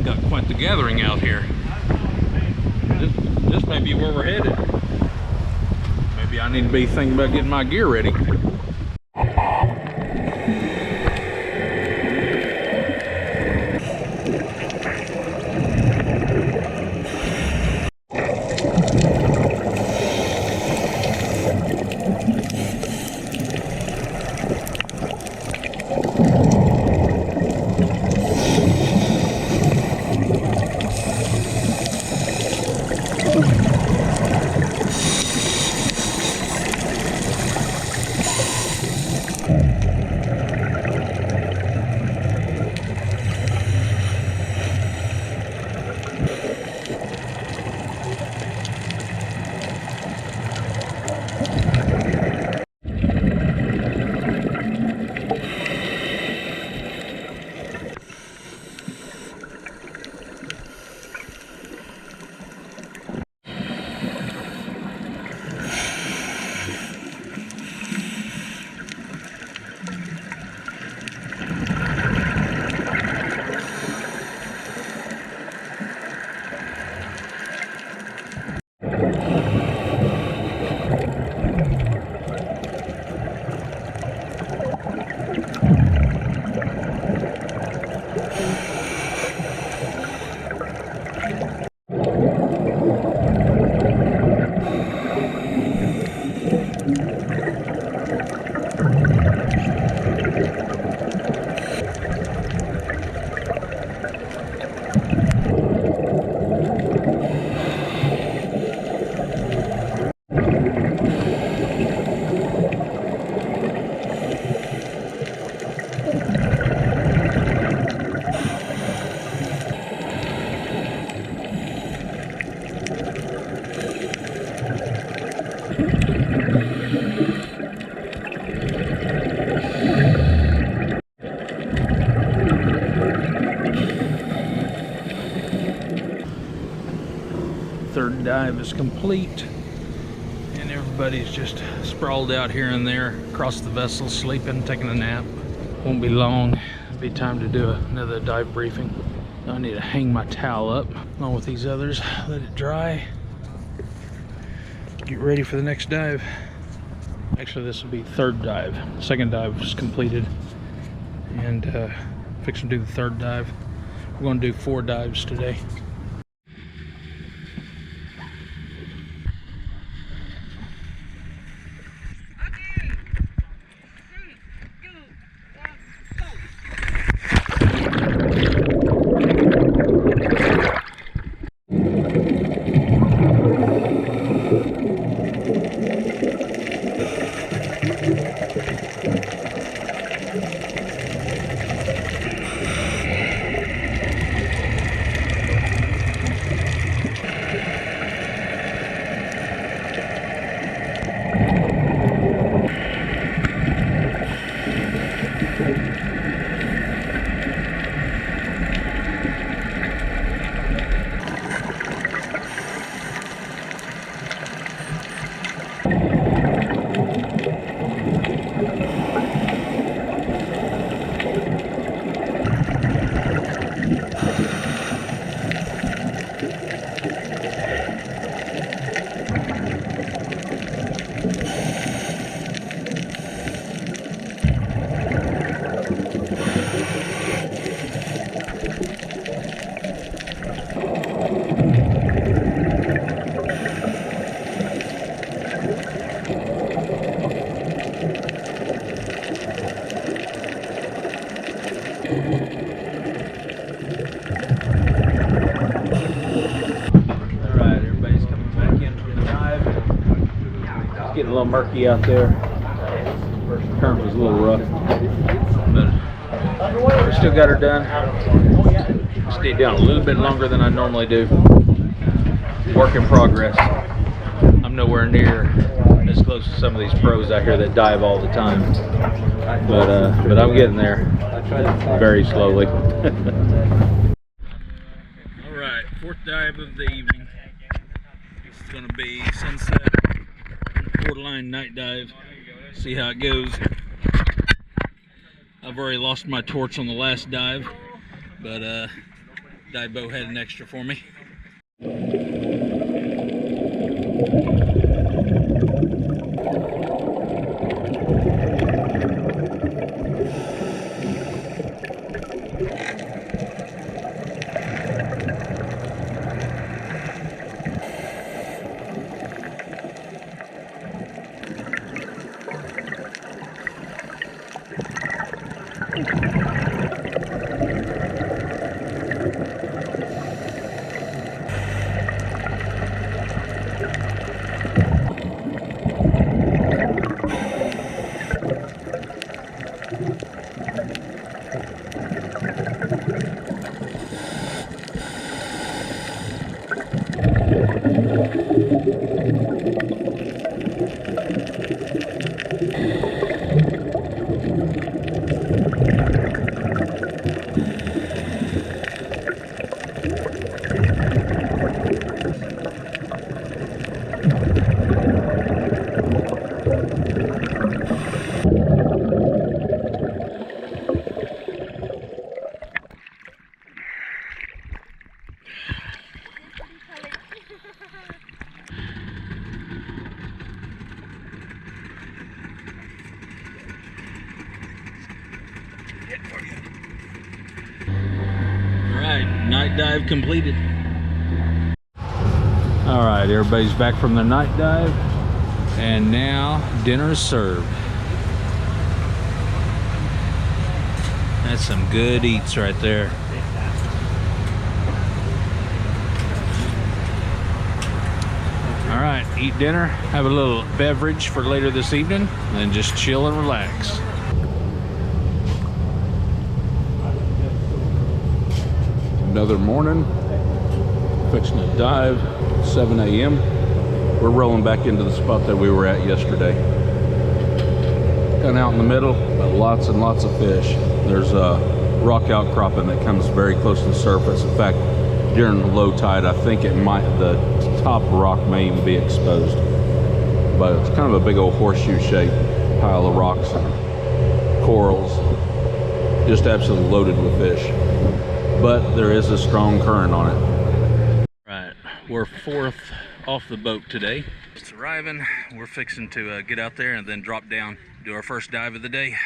Got quite the gathering out here. This may be where we're headed. Maybe I need to be thinking about getting my gear ready. Third dive is complete, and everybody's just sprawled out here and there across the vessel, sleeping, taking a nap. Won't be long. It'll be time to do another dive briefing. I need to hang my towel up along with these others, let it dry, get ready for the next dive. Actually, this will be third dive. Second dive was completed, and fixing to do the third dive. We're going to do 4 dives today. Getting a little murky out there. First current was a little rough, but we still got her done. Stayed down a little bit longer than I normally do. Work in progress. I'm nowhere near as close to some of these pros out here that dive all the time, but I'm getting there very slowly. All right, 4th dive of the evening. It's going to be sunset. Borderline night dive. See how it goes. I've already lost my torch on the last dive, but Dive boat had an extra for me. Alright, night dive completed. Alright, everybody's back from their night dive, and now dinner is served. That's some good eats right there. Alright, eat dinner, have a little beverage for later this evening, and then just chill and relax. Another morning, fixing to dive, 7 a.m. We're rolling back into the spot that we were at yesterday. Kind of out in the middle, but lots and lots of fish. There's a rock outcropping that comes very close to the surface. In fact, during low tide, I think the top rock may even be exposed. But it's kind of a big old horseshoe shaped pile of rocks and corals, just absolutely loaded with fish. But there is a strong current on it. Right, we're fourth off the boat today. It's arriving. We're fixing to get out there and then drop down, do our first dive of the day.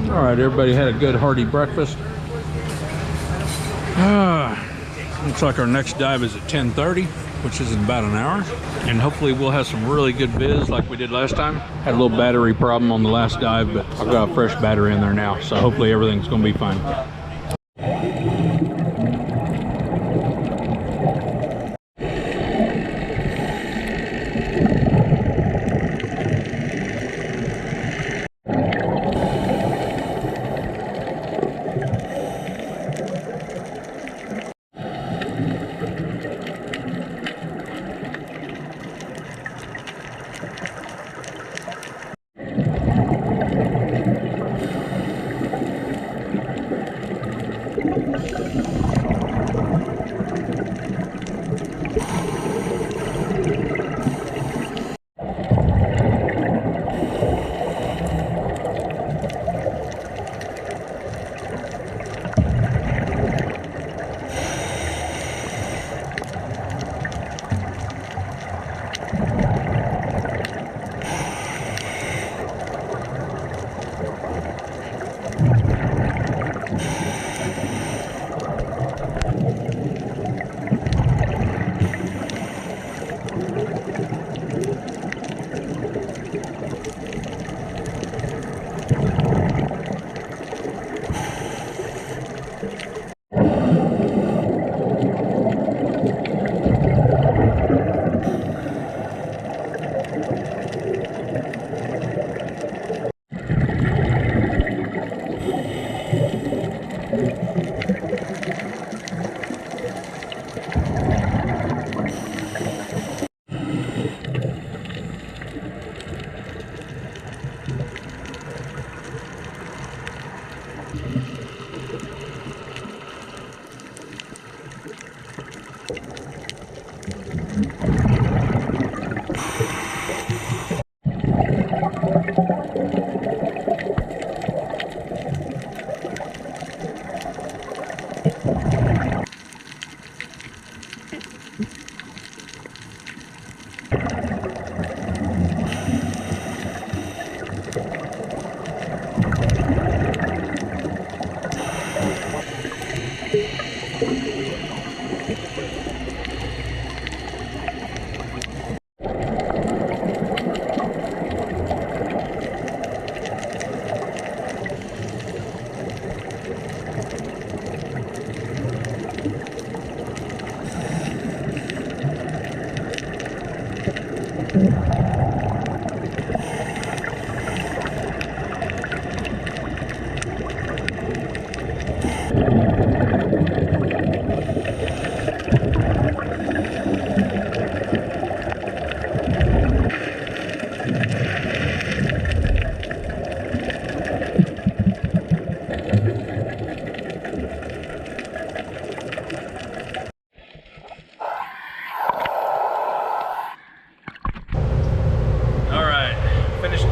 All right, everybody had a good hearty breakfast. Looks like our next dive is at 10:30, which is in about an hour. And hopefully we'll have some really good viz like we did last time. Had a little battery problem on the last dive, but I've got a fresh battery in there now, so hopefully everything's gonna be fine.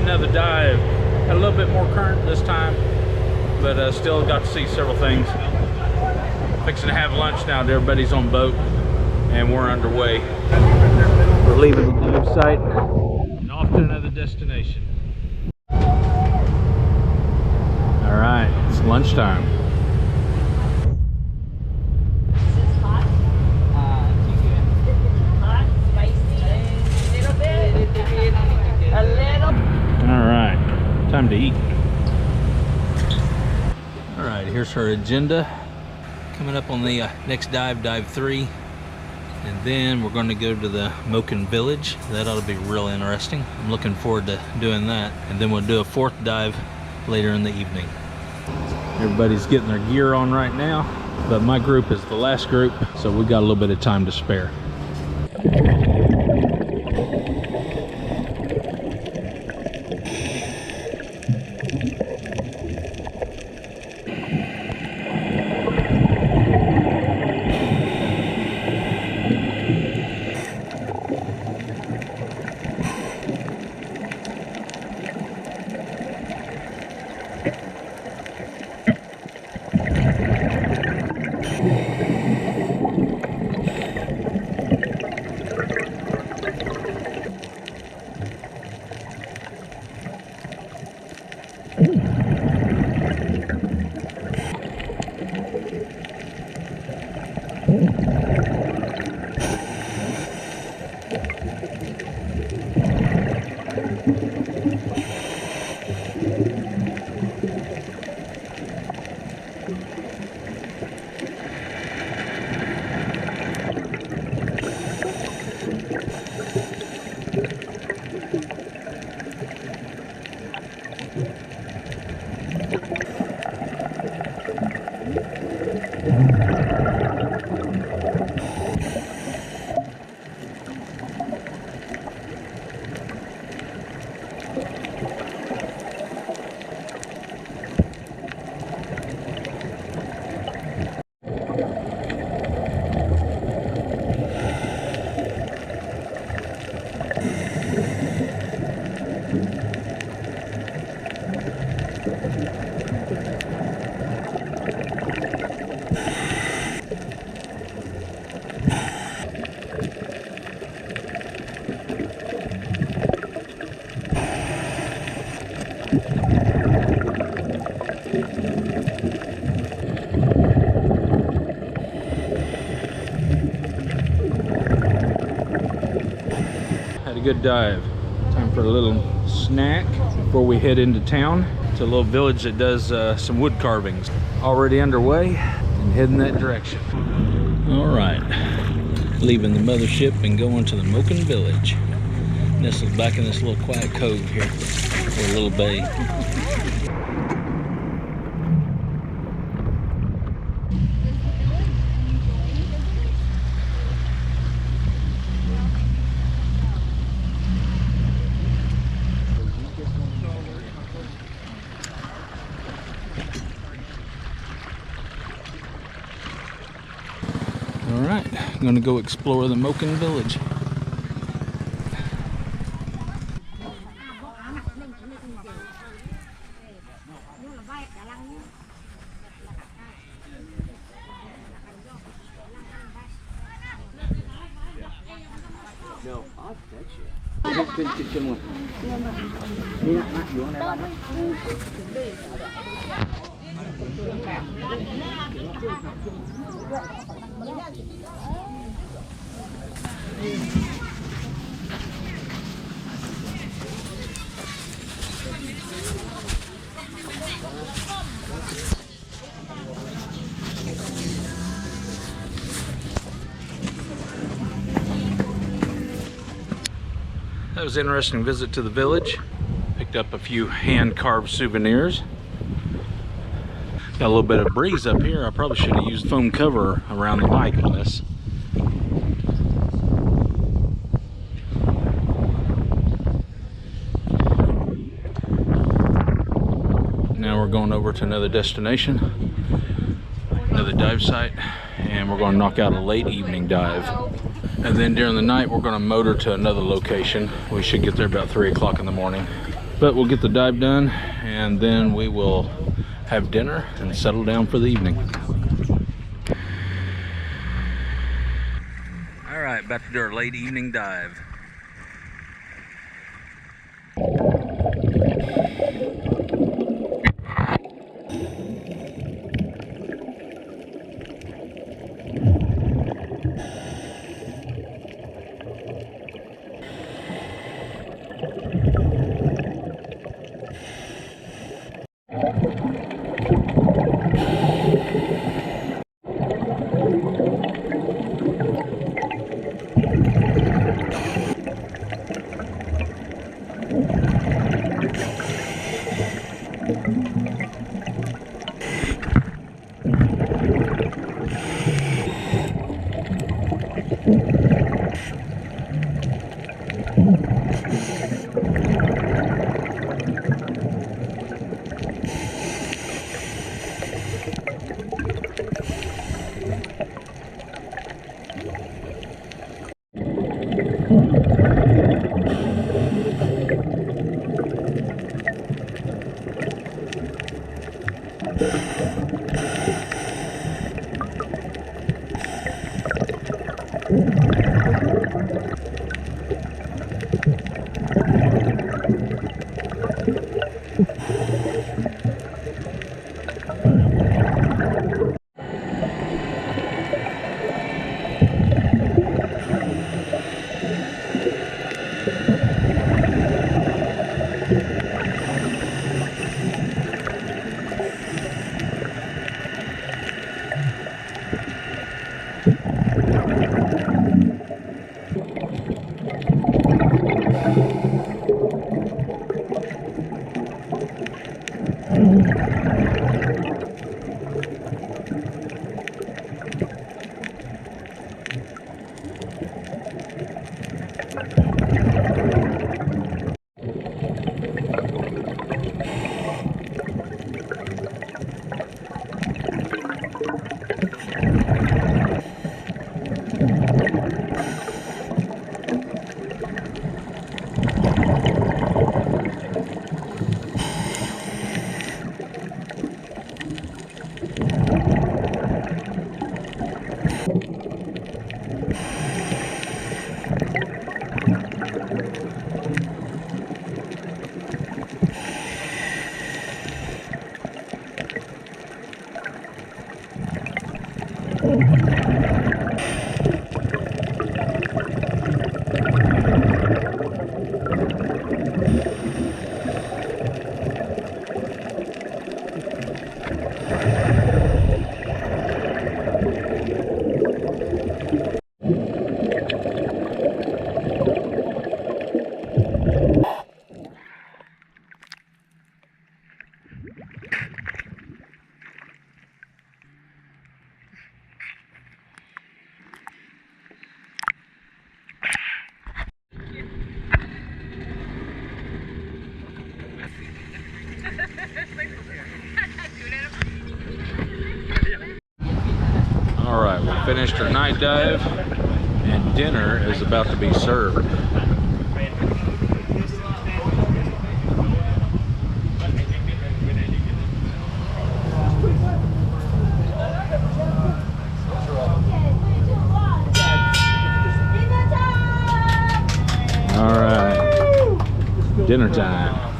Another dive. Had a little bit more current this time, but still got to see several things. Fixing to have lunch now. Everybody's on boat and we're underway. We're leaving the dive site and off to another destination. All right, it's lunchtime. Time to eat. All right, here's our agenda. Coming up on the next dive, dive 3. And then we're going to go to the Moken Village. That ought to be real interesting. I'm looking forward to doing that. And then we'll do a 4th dive later in the evening. Everybody's getting their gear on right now, but my group is the last group, so we got a little bit of time to spare. Had a good dive. Time for a little snack before we head into town. It's a little village that does some wood carvings. Already underway and heading that direction. All right, leaving the mothership and going to the Moken Village. Nestled back in this little quiet cove here, or a little bay. All right, I'm gonna go explore the Moken Village. That was an interesting visit to the village. Picked up a few hand-carved souvenirs. Got a little bit of breeze up here. I probably should have used foam cover around the bike on this. Now we're going over to another destination, another dive site, and we're going to knock out a late evening dive. And then during the night, we're going to motor to another location. We should get there about 3 o'clock in the morning. But we'll get the dive done, and then we will have dinner and settle down for the evening. All right, about to do our late evening dive. finished our night dive, and dinner is about to be served. All right, dinner time.